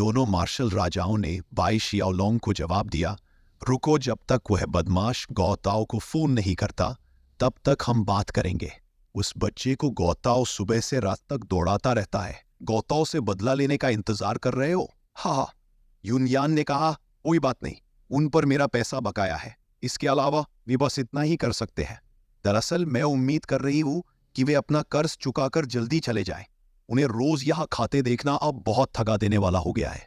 दोनों मार्शल राजाओं ने बाई शियाओलोंग को जवाब दिया, रुको, जब तक वह बदमाश गौताओ को फोन नहीं करता तब तक हम बात करेंगे। उस बच्चे को गौताओ सुबह से रात तक दौड़ाता रहता है। गौताओ से बदला लेने का इंतजार कर रहे हो? हाँ। युनयान ने कहा, कोई बात नहीं, उन पर मेरा पैसा बकाया है, इसके अलावा वे बस इतना ही कर सकते हैं। दरअसल मैं उम्मीद कर रही हूं कि वे अपना कर्ज चुकाकर जल्दी चले जाएं। उन्हें रोज यहां खाते देखना अब बहुत थका देने वाला हो गया है।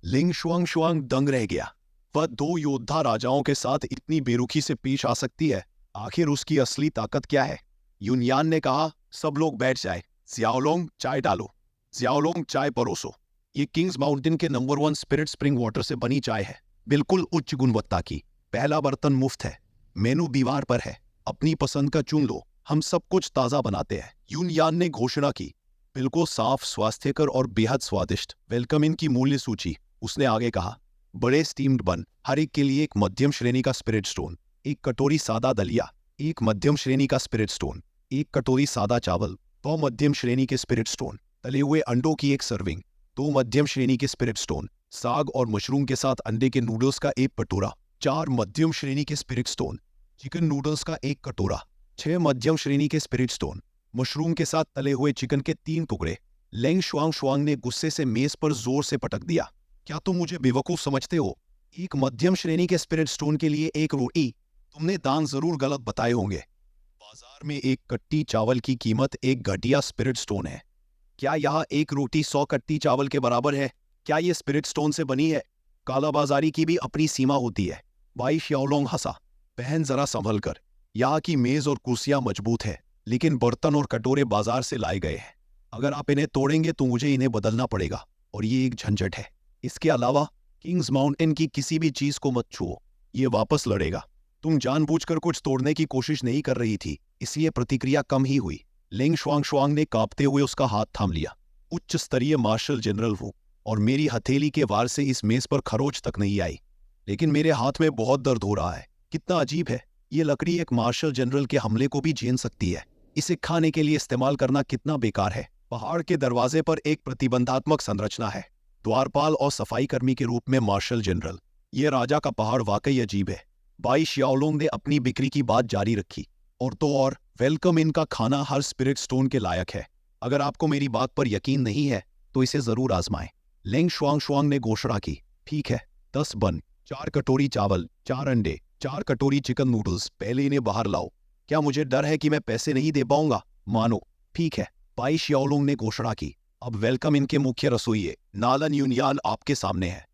लिंग शुआंग दंग रह गया। वह दो योद्धा राजाओं के साथ इतनी बेरुखी से पेश आ सकती है? आखिर उसकी असली ताकत क्या है? युनयान ने कहा, सब लोग बैठ जाए। ज़ियाओलोंग, चाय डालो। ज़ियाओलोंग, चाय परोसो। ये किंग्स माउंटेन के नंबर 1 स्पिरिट स्प्रिंग वाटर से बनी चाय है, बिल्कुल उच्च गुणवत्ता की। पहला बर्तन मुफ्त है, मेनू दीवार पर है, अपनी पसंद का चुन लो, हम सब कुछ ताज़ा बनाते हैं। युनयान ने घोषणा की। बिल्कुल साफ, स्वास्थ्यकर और बेहद स्वादिष्ट। वेलकम इन की मूल्य सूची, उसने आगे कहा। बड़े स्टीम्ड बन, हर एक के लिए एक मध्यम श्रेणी का स्पिरिट स्टोन, एक कटोरी सादा दलिया, एक मध्यम श्रेणी का स्पिरिट स्टोन, एक कटोरी सादा चावल, 2 मध्यम श्रेणी के स्पिरिट स्टोन, तले हुए अंडों की एक सर्विंग, 2 मध्यम श्रेणी के स्पिरिट स्टोन, साग और मशरूम के साथ अंडे के नूडल्स का एक कटोरा, 4 मध्यम श्रेणी के स्पिरिट स्टोन, चिकन नूडल्स का एक कटोरा, 6 मध्यम श्रेणी के स्पिरिट स्टोन, मशरूम के साथ तले हुए चिकन के 3 टुकड़े। लेंग शुआंग ने गुस्से से मेज पर जोर से पटक दिया, क्या तुम मुझे बेवकूफ समझते हो? एक मध्यम श्रेणी के स्पिरिट स्टोन के लिए एक रोटी? तुमने दान जरूर गलत बताए होंगे। बाजार में एक कट्टी चावल की कीमत एक घटिया स्पिरिट स्टोन है। क्या यह एक रोटी 100 कट्टी चावल के बराबर है? क्या ये स्पिरिट स्टोन से बनी है? कालाबाजारी की भी अपनी सीमा होती है। बाई शियाओलोंग हंसा। बहन, जरा संभल कर। यहाँ की मेज और कुर्सियां मजबूत है, लेकिन बर्तन और कटोरे बाजार से लाए गए हैं। अगर आप इन्हें तोड़ेंगे तो मुझे इन्हें बदलना पड़ेगा, और ये एक झंझट है। इसके अलावा किंग्स माउंटेन की किसी भी चीज को मत छुओ, ये वापस लड़ेगा। तुम जानबूझकर कुछ तोड़ने की कोशिश नहीं कर रही थी, इसलिए प्रतिक्रिया कम ही हुई। लिंग शुआंग ने कांपते हुए उसका हाथ थाम लिया। उच्च स्तरीय मार्शल जनरल हूं, और मेरी हथेली के वार से इस मेज पर खरोच तक नहीं आई, लेकिन मेरे हाथ में बहुत दर्द हो रहा है। कितना अजीब है, ये लकड़ी एक मार्शल जनरल के हमले को भी झेल सकती है। इसे खाने के लिए इस्तेमाल करना कितना बेकार है। पहाड़ के दरवाजे पर एक प्रतिबंधात्मक संरचना है, द्वारपाल और सफाई कर्मी के रूप में मार्शल जनरल। ये राजा का पहाड़ वाकई अजीब है। बाई शियाओलोंग ने अपनी बिक्री की बात जारी रखी। और तो और, वेलकम इन का खाना हर स्पिरिट स्टोन के लायक है। अगर आपको मेरी बात पर यकीन नहीं है तो इसे जरूर आजमाएं। लेंग शुआंग ने घोषणा की। ठीक है, 10 बन, 4 कटोरी चावल, 4 अंडे, 4 कटोरी चिकन नूडल्स। पहले इन्हें बाहर लाओ। क्या मुझे डर है कि मैं पैसे नहीं दे पाऊंगा? मानो। ठीक है, बाई शियाओलोंग ने घोषणा की। अब वेलकम इनके मुख्य रसोइये नालन युनयान आपके सामने है,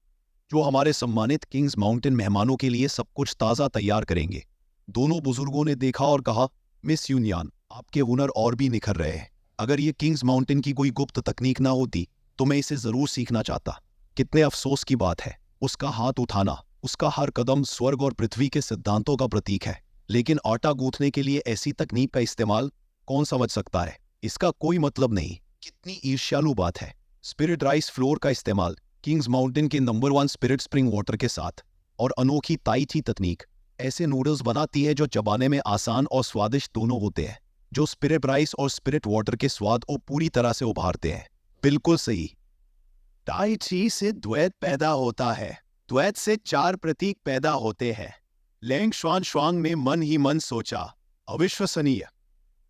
जो हमारे सम्मानित किंग्स माउंटेन मेहमानों के लिए सब कुछ ताज़ा तैयार करेंगे। दोनों बुजुर्गों ने देखा और कहा, मिस युनयान, आपके हुनर और भी निखर रहे हैं। अगर ये किंग्स माउंटेन की कोई गुप्त तकनीक ना होती तो मैं इसे जरूर सीखना चाहता। कितने अफसोस की बात है। उसका हाथ उठाना, उसका हर कदम स्वर्ग और पृथ्वी के सिद्धांतों का प्रतीक है। लेकिन आटा गूंथने के लिए ऐसी तकनीक का इस्तेमाल कौन समझ सकता है? इसका कोई मतलब नहीं। कितनी ईर्ष्यालु बात है। स्पिरिट राइस फ्लोर का इस्तेमाल किंग्स माउंटेन के नंबर 1 स्पिरिट स्प्रिंग वाटर के साथ, और अनोखी ताई ची तकनीक ऐसे नूडल्स बनाती है जो चबाने में आसान और स्वादिष्ट दोनों होते हैं, जो स्पिरिट राइस और स्पिरिट वाटर के स्वाद को पूरी तरह से उभारते हैं। बिल्कुल सही। ताई ची से द्वैत पैदा होता है, द्वैत से 4 प्रतीक पैदा होते हैं। लेंग शुआंग ने मन ही मन सोचा, अविश्वसनीय।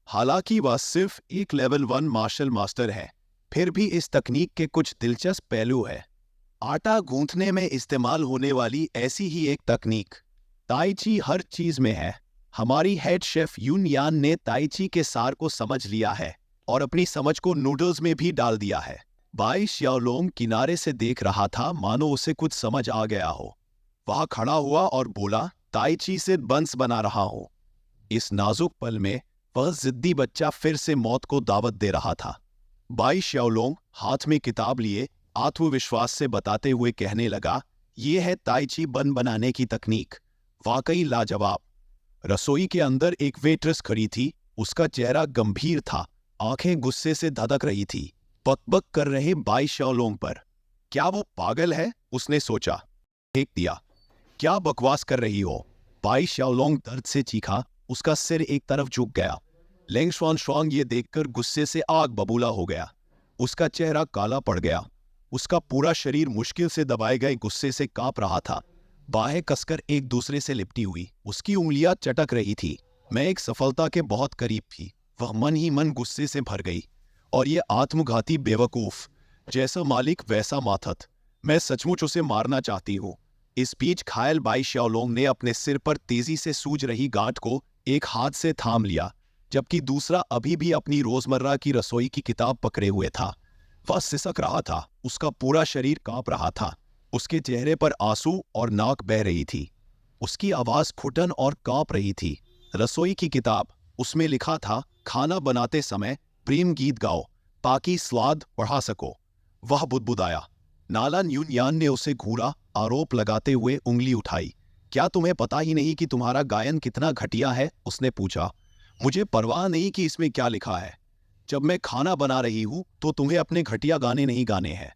हालांकि वह सिर्फ एक लेवल 1 मार्शल मास्टर है, फिर भी इस तकनीक के कुछ दिलचस्प पहलू है। आटा गूंथने में इस्तेमाल होने वाली ऐसी ही एक तकनीक ताई ची हर चीज में है। हमारी हेड शेफ युनयान ने ताई ची के सार को समझ लिया है और अपनी समझ को नूडल्स में भी डाल दिया है। बाई शियाओलोंग किनारे से देख रहा था, मानो उसे कुछ समझ आ गया हो। वह खड़ा हुआ और बोला, ताई ची से बंस बना रहा हूं। इस नाजुक पल में वह जिद्दी बच्चा फिर से मौत को दावत दे रहा था। बाई शियाओलोंग हाथ में किताब लिए आत्मविश्वास से बताते हुए कहने लगा, यह है ताई ची बन बनाने की तकनीक, वाकई लाजवाब। रसोई के अंदर एक वेट्रेस खड़ी थी। उसका चेहरा गंभीर था, आंखें गुस्से से धधक रही थी, बकबक कर रहे बाई शियाओलोंग पर। क्या वो पागल है? उसने सोचा। फेंक दिया। क्या बकवास कर रही हो? बाई शियाओलोंग दर्द से चीखा। उसका सिर एक तरफ झुक गया। लेंग शुआंग ये देखकर गुस्से से आग बबूला हो गया। उसका चेहरा काला पड़ गया। उसका पूरा शरीर मुश्किल से दबाए गए गुस्से से कांप रहा था। बाहें कसकर एक दूसरे से लिपटी हुई, उसकी उंगलियां चटक रही थी। मैं एक सफलता के बहुत करीब थी। वह मन ही मन गुस्से से भर गई। और ये आत्मघाती बेवकूफ, जैसा मालिक वैसा माथत। मैं सचमुच उसे मारना चाहती हूँ। इस बीच घायल बाई शाओलोंग ने अपने सिर पर तेजी से सूज रही गांठ को एक हाथ से थाम लिया, जबकि दूसरा अभी भी अपनी रोजमर्रा की रसोई की किताब पकड़े हुए था। वह सिसक रहा था, उसका पूरा शरीर कांप रहा था। उसके चेहरे पर आंसू और नाक बह रही थी। उसकी आवाज घुटन और कांप रही थी। रसोई की किताब, उसमें लिखा था, खाना बनाते समय प्रेम गीत गाओ ताकि स्वाद बढ़ा सको। वह बुदबुदाया। नाला न्यूनयान ने उसे घूरा, आरोप लगाते हुए उंगली उठाई। क्या तुम्हें पता ही नहीं कि तुम्हारा गायन कितना घटिया है? उसने पूछा। मुझे परवाह नहीं कि इसमें क्या लिखा है। जब मैं खाना बना रही हूं तो तुम्हें अपने घटिया गाने नहीं गाने हैं।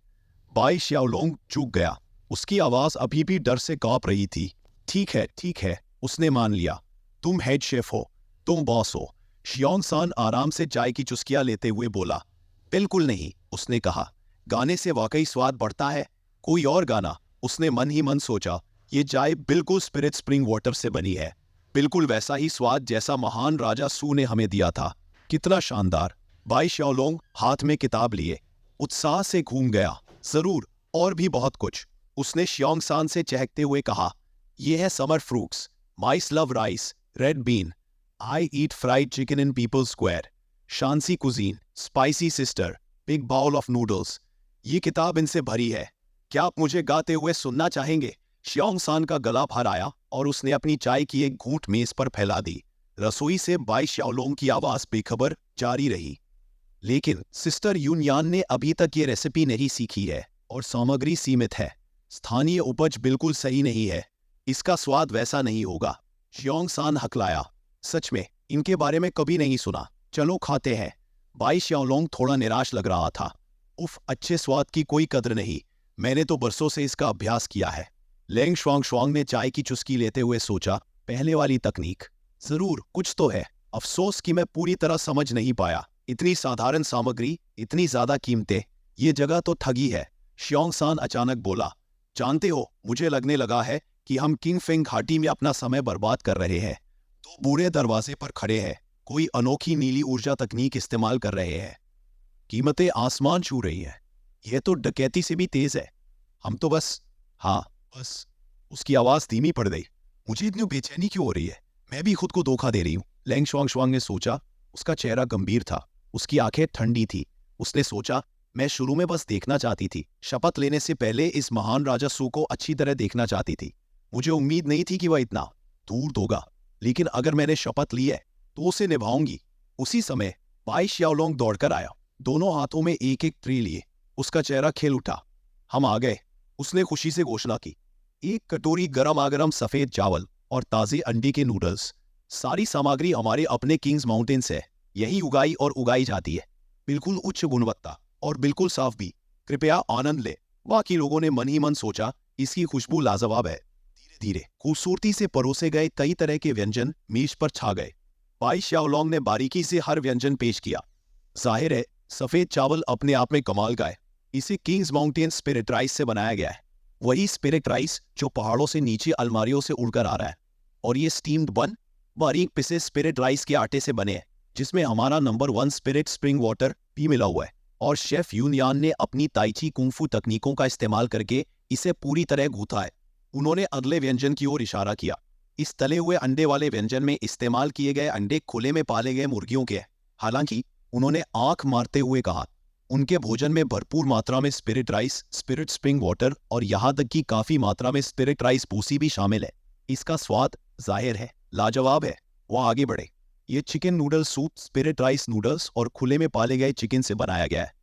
बाई शाओलोंग चूक गया। उसकी आवाज अभी भी डर से कांप रही थी। ठीक है, उसने मान लिया। तुम हेड शेफ हो, तुम बॉस हो। शियोंग सान आराम से चाय की चुस्कियां लेते हुए बोला। बिल्कुल नहीं, उसने कहा। गाने से वाकई स्वाद बढ़ता है। कोई और गाना, उसने मन ही मन सोचा। ये चाय बिल्कुल स्पिरिट स्प्रिंग वाटर से बनी है, बिल्कुल वैसा ही स्वाद जैसा महान राजा सू ने हमें दिया था। कितना शानदार। बाई शाओलोंग हाथ में किताब लिए उत्साह से घूम गया। जरूर, और भी बहुत कुछ, उसने शियोंग सान से चहकते हुए कहा। ये है summer fruits, mice love rice, red bean, I eat fried chicken in People Square, Shaanxi cuisine, spicy sister, big bowl of noodles. ये किताब इनसे भरी है। क्या आप मुझे गाते हुए सुनना चाहेंगे? शियोंग सान का गला भर आया और उसने अपनी चाय की एक घूंट मेज पर फैला दी। रसोई से बाई शाओलोंग की आवाज बेखबर जारी रही। लेकिन सिस्टर यूनयान ने अभी तक ये रेसिपी नहीं सीखी है और सामग्री सीमित है। स्थानीय उपज बिल्कुल सही नहीं है। इसका स्वाद वैसा नहीं होगा। शियोंग सान हकलाया। सच में, इनके बारे में कभी नहीं सुना। चलो खाते हैं। बाई शाओलोंग थोड़ा निराश लग रहा था। उफ, अच्छे स्वाद की कोई कद्र नहीं। मैंने तो बरसों से इसका अभ्यास किया है। लेंग शुआंग ने चाय की चुस्की लेते हुए सोचा, पहले वाली तकनीक। जरूर कुछ तो है। अफसोस कि मैं पूरी तरह समझ नहीं पाया। इतनी साधारण सामग्री, इतनी ज्यादा कीमतें। ये जगह तो ठगी है। शियोंग सान अचानक बोला। जानते हो, मुझे लगने लगा है कि हम किंग फेंग घाटी में अपना समय बर्बाद कर रहे हैं। दो बूढ़े दरवाजे पर खड़े हैं, कोई अनोखी नीली ऊर्जा तकनीक इस्तेमाल कर रहे हैं। कीमतें आसमान छू रही हैं। यह तो डकैती से भी तेज है। हम तो बस, हाँ बस। उसकी आवाज धीमी पड़ गई। मुझे इतनी बेचैनी क्यों हो रही है? मैं भी खुद को धोखा दे रही हूँ। लेंग शुआंग ने सोचा। उसका चेहरा गंभीर था, उसकी आंखें ठंडी थी। उसने सोचा, मैं शुरू में बस देखना चाहती थी। शपथ लेने से पहले इस महान राजा सू को अच्छी तरह देखना चाहती थी। मुझे उम्मीद नहीं थी कि वह इतना दूर होगा, लेकिन अगर मैंने शपथ ली है तो उसे निभाऊंगी। उसी समय बाई शाओलोंग दौड़कर आया, दोनों हाथों में एक एक ट्रे लिए। उसका चेहरा खिल उठा। हम आ गए, उसने खुशी से घोषणा की। एक कटोरी गरम सफेद चावल और ताजे अंडे के नूडल्स। सारी सामग्री हमारे अपने किंग्स माउंटेन से है। यही उगाई और उगाई जाती है। बिल्कुल उच्च गुणवत्ता और बिल्कुल साफ भी। कृपया आनंद ले। बाकी लोगों ने मन ही मन सोचा, इसकी खुशबू लाजवाब है। धीरे धीरे खूबसूरती से परोसे गए कई तरह के व्यंजन मेज पर छा गए। बाई शाओलोंग ने बारीकी से हर व्यंजन पेश किया। जाहिर है, सफेद चावल अपने आप में कमाल का है। इसे किंग्स माउंटेन स्पिरिट राइस से बनाया गया है। वही स्पिरिट राइस जो पहाड़ों से नीचे अलमारियों से उड़कर आ रहा है। और ये स्टीम्ड बन बारीक पिसे स्पिरिट राइस के आटे से बने हैं, जिसमें हमारा नंबर 1 स्पिरिट स्प्रिंग वाटर भी मिला हुआ है। और शेफ यूनयान ने अपनी ताइची कुंफू तकनीकों का इस्तेमाल करके इसे पूरी तरह गूंथा है। उन्होंने अगले व्यंजन की ओर इशारा किया। इस तले हुए अंडे वाले व्यंजन में इस्तेमाल किए गए अंडे खुले में पाले गए मुर्गियों के हैं। हालांकि, उन्होंने आंख मारते हुए कहा, उनके भोजन में भरपूर मात्रा में spirit rice, spirit spring water और यहां तक कि काफी मात्रा में स्पिरिट राइस भूसी भी शामिल है। इसका स्वाद जाहिर है लाजवाब है। वह आगे बढ़े। ये chicken noodle soup spirit rice noodles और खुले में पाले गए चिकन से बनाया गया है।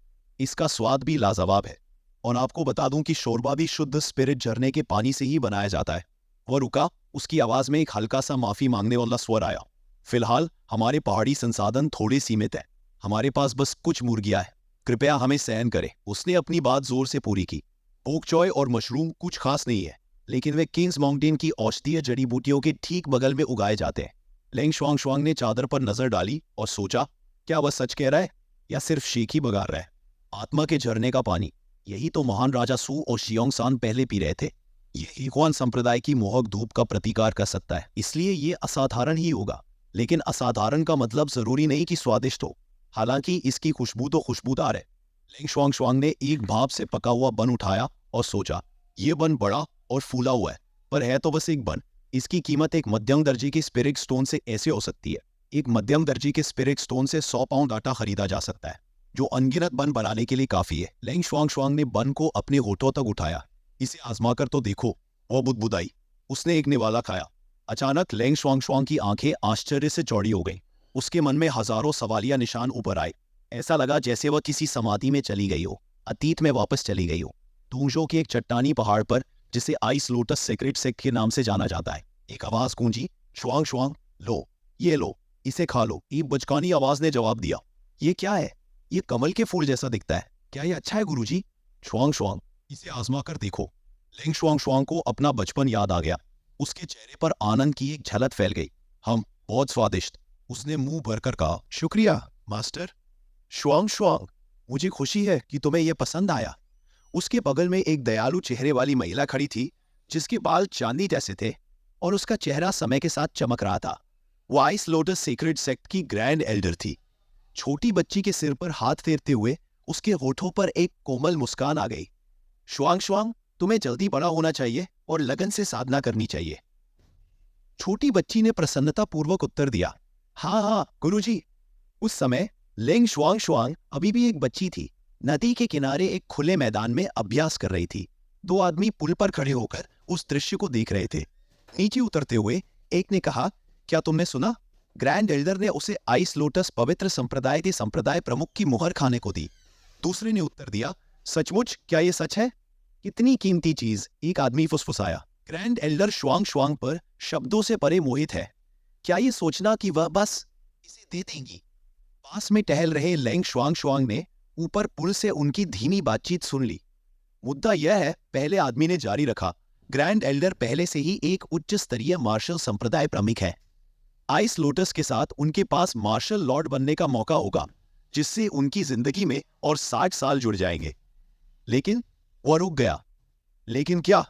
इसका स्वाद भी लाजवाब है। और आपको बता दूं कि शोरबा भी शुद्ध स्पिरिट झरने के पानी से ही बनाया जाता है। वह रुका, उसकी आवाज में एक हल्का सा माफी मांगने वाला स्वर आया। फिलहाल हमारे पहाड़ी संसाधन थोड़े सीमित है। हमारे पास बस कुछ मुर्गियां हैं। कृपया हमें सहन करें। उसने अपनी बात जोर से पूरी की। पोक चॉय और मशरूम कुछ खास नहीं है, लेकिन वे किंग्स माउंटेन की औषधीय जड़ी बूटियों के ठीक बगल में उगाए जाते हैं। लेंग शुआंग ने चादर पर नजर डाली और सोचा, क्या वह सच कह रहा है या सिर्फ शेख ही बगा रहा है? आत्मा के झरने का पानी। यही तो महान राजा सू और शियोंगसान पहले पी रहे थे। ये इक्वान संप्रदाय की मोहक धूप का प्रतिकार कर सकता है, इसलिए ये असाधारण ही होगा। लेकिन असाधारण का मतलब जरूरी नहीं कि स्वादिष्ट हो। हालांकि इसकी खुशबू तो खुशबूदार है। लेंग शुआंग शुआंग ने एक भाप से पका हुआ बन उठाया और सोचा, ये बन बड़ा और फूला हुआ है, पर है तो बस एक बन। इसकी कीमत एक मध्यम दर्जे के स्पिरिट स्टोन से ऐसे हो सकती है। एक मध्यम दर्जे के स्पिरिट स्टोन से 100 पाउंड आटा खरीदा जा सकता है, जो अनगिनत बन बनाने के लिए काफी है। लेंग शुआंग शुआंग ने बन को अपने होठों तक उठाया। इसे आजमा कर तो देखो, वो बुदबुदाई। उसने एक निवाला खाया। अचानक लेंग शुआंग शुआंग की आंखें आश्चर्य से चौड़ी हो गईं। उसके मन में हजारों सवालिया निशान ऊपर आए। ऐसा लगा जैसे वह किसी समाधि में चली गई हो, अतीत में वापस चली गई हो। दूंजो के एक चट्टानी पहाड़ पर, जिसे आइस लोटस सेक्रेट सेक के नाम से जाना जाता है, एक आवाज गूंजी, शुआंग शुआंग, लो, ये लो, इसे खा लो। एक बचकानी आवाज ने जवाब दिया, ये क्या है? ये कमल के फूल जैसा दिखता है, क्या ये अच्छा है गुरुजी? शुआंग शुआंग, इसे आजमा कर देखो। लेंग शुआंग शुआंग को अपना बचपन याद आ गया। उसके चेहरे पर आनंद की एक झलक फैल गई। हम बहुत स्वादिष्ट, उसने मुंह भरकर कहा। शुक्रिया मास्टर। शुआंग शुआंग, मुझे खुशी है कि तुम्हें यह पसंद आया। उसके बगल में एक दयालु चेहरे वाली महिला खड़ी थी, जिसके बाल चांदी जैसे थे और उसका चेहरा समय के साथ चमक रहा था। वो आइस लोटस सीक्रेट सेक्ट की ग्रैंड एल्डर थी। छोटी बच्ची के सिर पर हाथ फेरते हुए उसके होठों पर एक कोमल मुस्कान आ गई। शुआंग शुआंग, तुम्हें जल्दी बड़ा होना चाहिए और लगन से साधना करनी चाहिए। छोटी बच्ची ने प्रसन्नता पूर्वक उत्तर दिया, हाँ हाँ गुरुजी। उस समय लेंग शुआंग शुआंग अभी भी एक बच्ची थी। नदी के किनारे एक खुले मैदान में अभ्यास कर रही थी। दो आदमी पुल पर खड़े होकर उस दृश्य को देख रहे थे। नीचे उतरते हुए एक ने कहा, क्या तुमने सुना? ग्रैंड एल्डर ने उसे आइस लोटस पवित्र संप्रदाय के संप्रदाय प्रमुख की मुहर खाने को दी। दूसरे ने उत्तर दिया, सचमुच? क्या ये सच है? कितनी कीमती चीज, एक आदमी फुसफुसाया। ग्रैंड एल्डर शुआंग शुआंग पर शब्दों से परे मोहित है। क्या ये सोचना कि वह बस इसे दे देंगी? पास में टहल रहे लेंग शुआंग शुआंग ने ऊपर पुल से उनकी धीमी बातचीत सुन ली। मुद्दा यह है, पहले आदमी ने जारी रखा, ग्रैंड एल्डर पहले से ही एक उच्च स्तरीय मार्शल संप्रदाय प्रमुख है। आइस लोटस के साथ उनके पास मार्शल लॉर्ड बनने का मौका होगा, जिससे उनकी जिंदगी में और 60 साल जुड़ जाएंगे। लेकिन वह रुक गया। लेकिन क्या?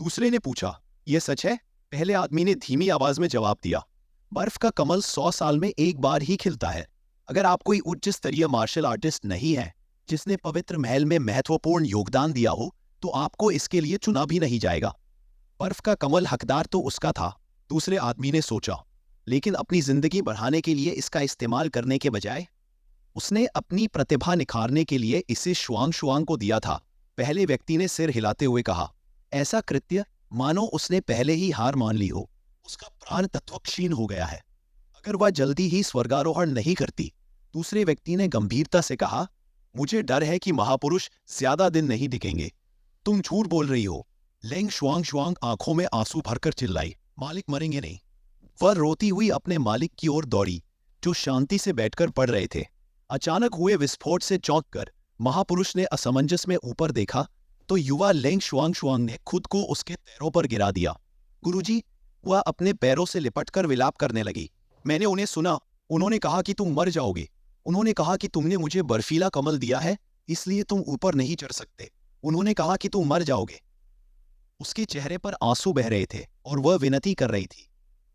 दूसरे ने पूछा। यह सच है? पहले आदमी ने धीमी आवाज में जवाब दिया। बर्फ का कमल 100 साल में एक बार ही खिलता है। अगर आप कोई उच्च स्तरीय मार्शल आर्टिस्ट नहीं है जिसने पवित्र महल में महत्वपूर्ण योगदान दिया हो, तो आपको इसके लिए चुना भी नहीं जाएगा। बर्फ का कमल हकदार तो उसका था, दूसरे आदमी ने सोचा, लेकिन अपनी जिंदगी बढ़ाने के लिए इसका इस्तेमाल करने के बजाय उसने अपनी प्रतिभा निखारने के लिए इसे शुआंग शुआंग को दिया था। पहले व्यक्ति ने सिर हिलाते हुए कहा, ऐसा कृत्य मानो उसने पहले ही हार मान ली हो। उसका प्राण तत्व क्षीण हो गया है। अगर वह जल्दी ही स्वर्गारोहण नहीं करती। दूसरे व्यक्ति ने गंभीरता से कहा, मुझे डर है कि महापुरुष ज्यादा दिन नहीं दिखेंगे। तुम झूठ बोल रही हो। लेंग शुआंग शुआंग आंखों में आंसू भरकर चिल्लाई, मालिक मरेंगे नहीं। वह रोती हुई अपने मालिक की ओर दौड़ी, जो शांति से बैठकर पढ़ रहे थे। अचानक हुए विस्फोट से चौंककर महापुरुष ने असमंजस में ऊपर देखा तो युवा लेंग शुआंग शुआंग ने खुद को उसके पैरों पर गिरा दिया। गुरुजी, वह अपने पैरों से लिपटकर विलाप करने लगी। मैंने उन्हें सुना। उन्होंने कहा कि तुम मर जाओगे। उन्होंने कहा कि तुमने मुझे बर्फीला कमल दिया है, इसलिए तुम ऊपर नहीं चढ़ सकते। उन्होंने कहा कि तुम मर जाओगे। उसके चेहरे पर आंसू बह रहे थे और वह विनती कर रही थी,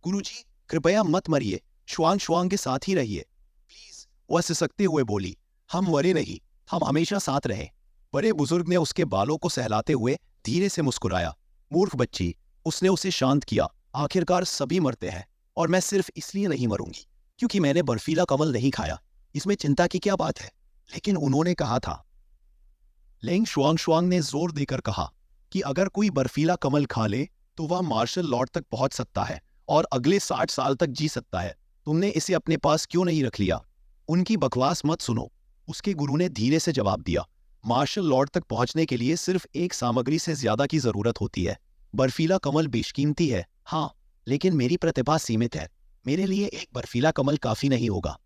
गुरुजी कृपया मत मरिए, शुआंग शुआंग के साथ ही रहिए प्लीज। वह सिसकते हुए बोली, हम मरे नहीं, हम हमेशा साथ रहे। बड़े बुजुर्ग ने उसके बालों को सहलाते हुए धीरे से मुस्कुराया। मूर्ख बच्ची, उसने उसे शांत किया। आखिरकार सभी मरते हैं और मैं सिर्फ इसलिए नहीं मरूंगी क्योंकि मैंने बर्फीला कमल नहीं खाया। इसमें चिंता की क्या बात है? लेकिन उन्होंने कहा था। लेंग शुआंग शुआंग ने जोर देकर कहा कि अगर कोई बर्फीला कमल खा ले तो वह मार्शल लॉर्ड तक पहुंच सकता है और अगले 60 साल तक जी सकता है। तुमने इसे अपने पास क्यों नहीं रख लिया? उनकी बकवास मत सुनो, उसके गुरु ने धीरे से जवाब दिया। मार्शल लॉर्ड तक पहुंचने के लिए सिर्फ एक सामग्री से ज्यादा की जरूरत होती है। बर्फीला कमल बेशकीमती है, हाँ, लेकिन मेरी प्रतिभा सीमित है। मेरे लिए एक बर्फीला कमल काफी नहीं होगा।